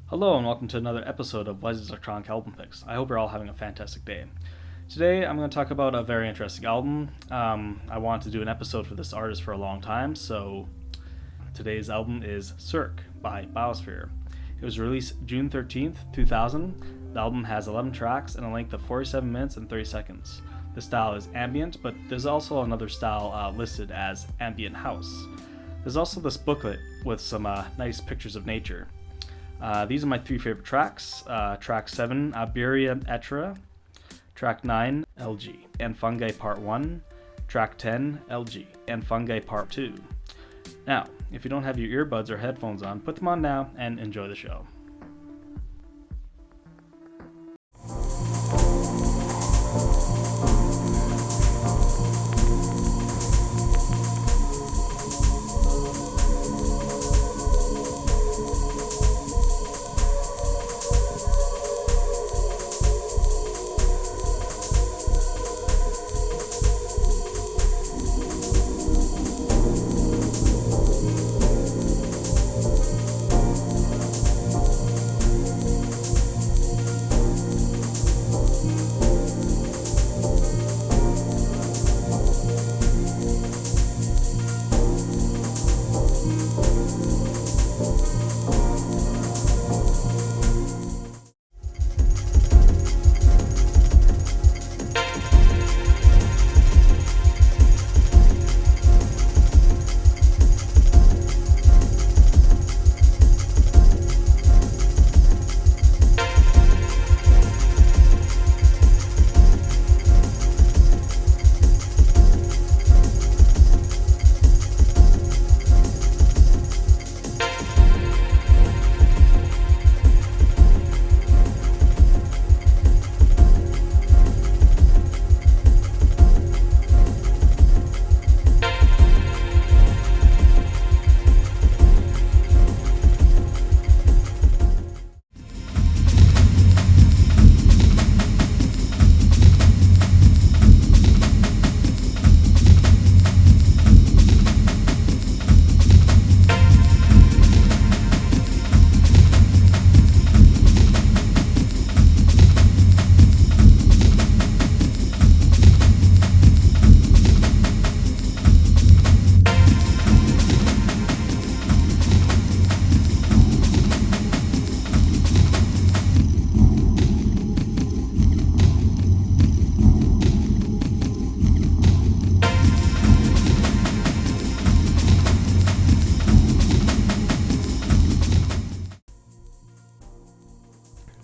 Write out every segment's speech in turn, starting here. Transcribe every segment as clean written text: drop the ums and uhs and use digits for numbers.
Hello and welcome to another episode of Wuzzy's Electronic Album Picks. I hope you're all having a fantastic day. Today I'm going to talk about a very interesting album. I wanted to do an episode for this artist for a long time, so today's album is Cirque by Biosphere. It was released June 13th, 2000. The album has 11 tracks and a length of 47 minutes and 30 seconds. The style is ambient, but there's also another style listed as ambient house. There's also this booklet with some nice pictures of nature. These are my three favorite tracks. Track 7, Iberia Eterea. Track 9, Algae and Fungi Part 1. Track 10, Algae and Fungi Part 2. Now, if you don't have your earbuds or headphones on, put them on now and enjoy the show.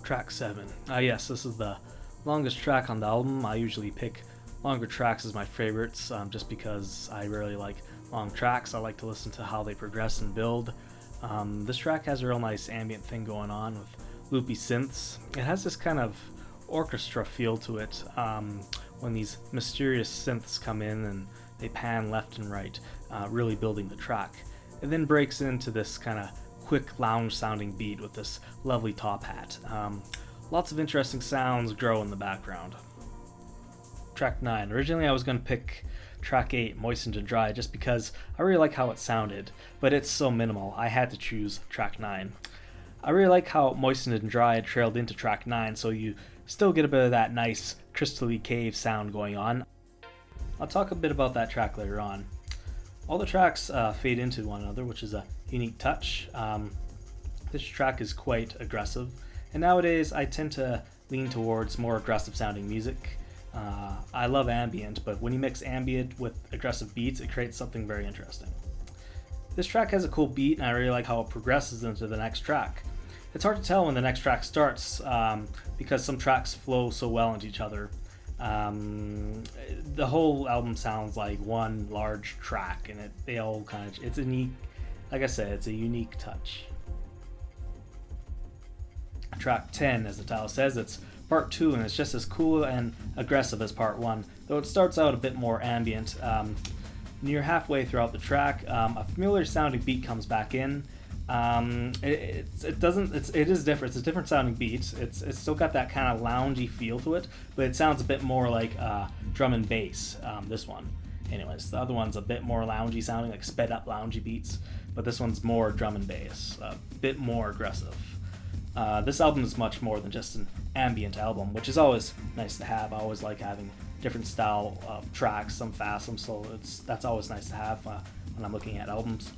Track 7. Yes, this is the longest track on the album. I usually pick longer tracks as my favorites just because I really like long tracks. I like to listen to how they progress and build. This track has a real nice ambient thing going on with loopy synths. It has this kind of orchestra feel to it when these mysterious synths come in and they pan left and right, really building the track. It then breaks into this kind of quick lounge sounding beat with this lovely top hat. Lots of interesting sounds grow in the background. Track 9. Originally I was going to pick track 8, Moistened Dried, just because I really like how it sounded, but it's so minimal I had to choose track 9. I really like how Moistened Dried trailed into track 9, so you still get a bit of that nice crystally cave sound going on. I'll talk a bit about that track later on. All the tracks fade into one another, which is a unique touch. This track is quite aggressive, and nowadays I tend to lean towards more aggressive sounding music. I love ambient, but when you mix ambient with aggressive beats, it creates something very interesting. This track has a cool beat, and I really like how it progresses into the next track. It's hard to tell when the next track starts because some tracks flow so well into each other. The whole album sounds like one large track, and it's a unique, like I said, it's a unique touch. Track 10, as the title says, it's part 2, and it's just as cool and aggressive as part 1, though it starts out a bit more ambient. Near halfway throughout the track, a familiar sounding beat comes back in. It is different. It's a different sounding beat. It's still got that kind of loungy feel to it, but it sounds a bit more like drum and bass. This one, anyways. The other one's a bit more loungy sounding, like sped up loungy beats, but this one's more drum and bass, a bit more aggressive. This album is much more than just an ambient album, which is always nice to have. I always like having different style of tracks, some fast, some slow. That's always nice to have when I'm looking at albums.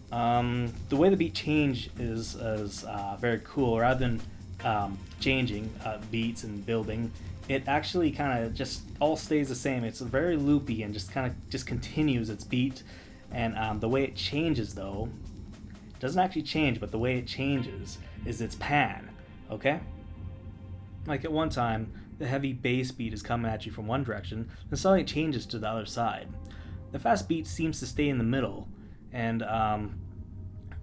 The way the beat change is very cool. Rather than changing beats and building, it actually kind of just all stays the same. It's very loopy and just continues its beat. And the way it changes, though, doesn't actually change, but the way it changes is its pan, okay? Like at one time, the heavy bass beat is coming at you from one direction, then suddenly it changes to the other side. The fast beat seems to stay in the middle, and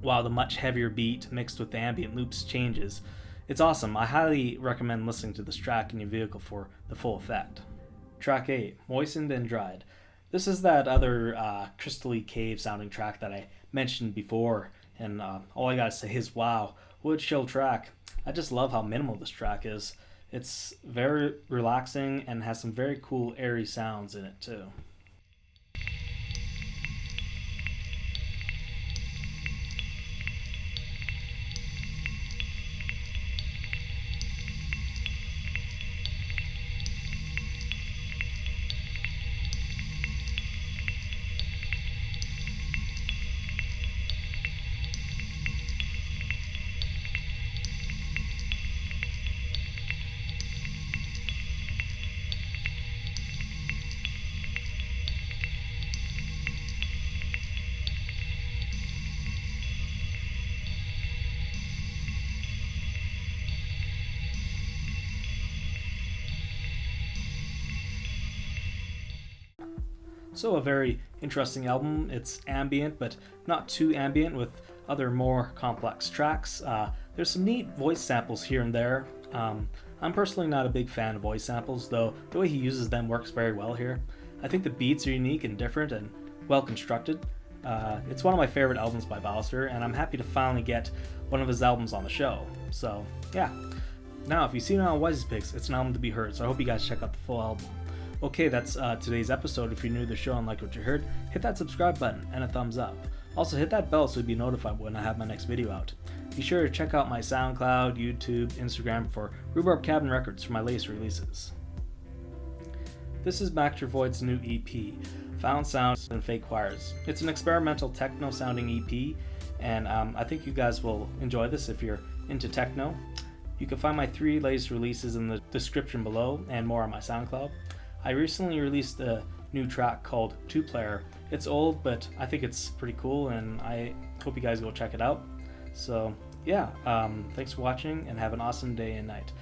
while the much heavier beat mixed with the ambient loops changes, it's awesome. I highly recommend listening to this track in your vehicle for the full effect. Track 8, Moistened and Dried. This is that other crystally cave sounding track that I mentioned before, and all I gotta say is wow, what a chill track. I just love how minimal this track is. It's very relaxing and has some very cool airy sounds in it too. So a very interesting album. It's ambient, but not too ambient, with other more complex tracks. There's some neat voice samples here and there. I'm personally not a big fan of voice samples, though the way he uses them works very well here. I think the beats are unique and different and well constructed. It's one of my favorite albums by Biosphere, and I'm happy to finally get one of his albums on the show. So yeah. Now, if you've seen it on Wuzzy's Picks, it's an album to be heard, so I hope you guys check out the full album. Okay, that's today's episode. If you're new to the show and like what you heard, hit that subscribe button and a thumbs up. Also, hit that bell so you'll be notified when I have my next video out. Be sure to check out my SoundCloud, YouTube, Instagram for Rhubarb Cabin Records for my latest releases. This is Max Void's new EP, Found Sounds and Fake Choirs. It's an experimental techno-sounding EP, and I think you guys will enjoy this if you're into techno. You can find my 3 latest releases in the description below and more on my SoundCloud. I recently released a new track called 2-Player. It's old, but I think it's pretty cool, and I hope you guys go check it out. So yeah, thanks for watching, and have an awesome day and night.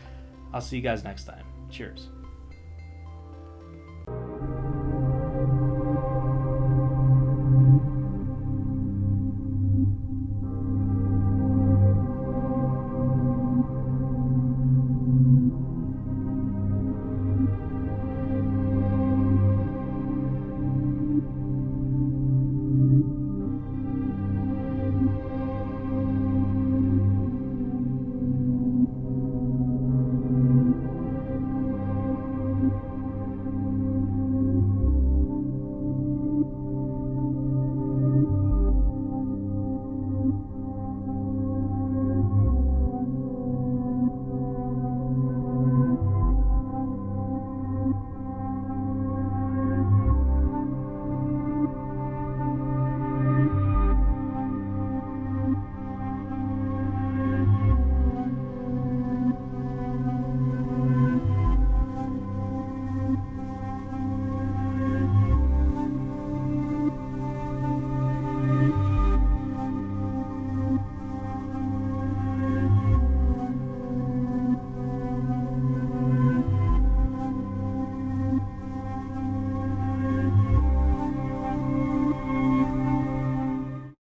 I'll see you guys next time. Cheers.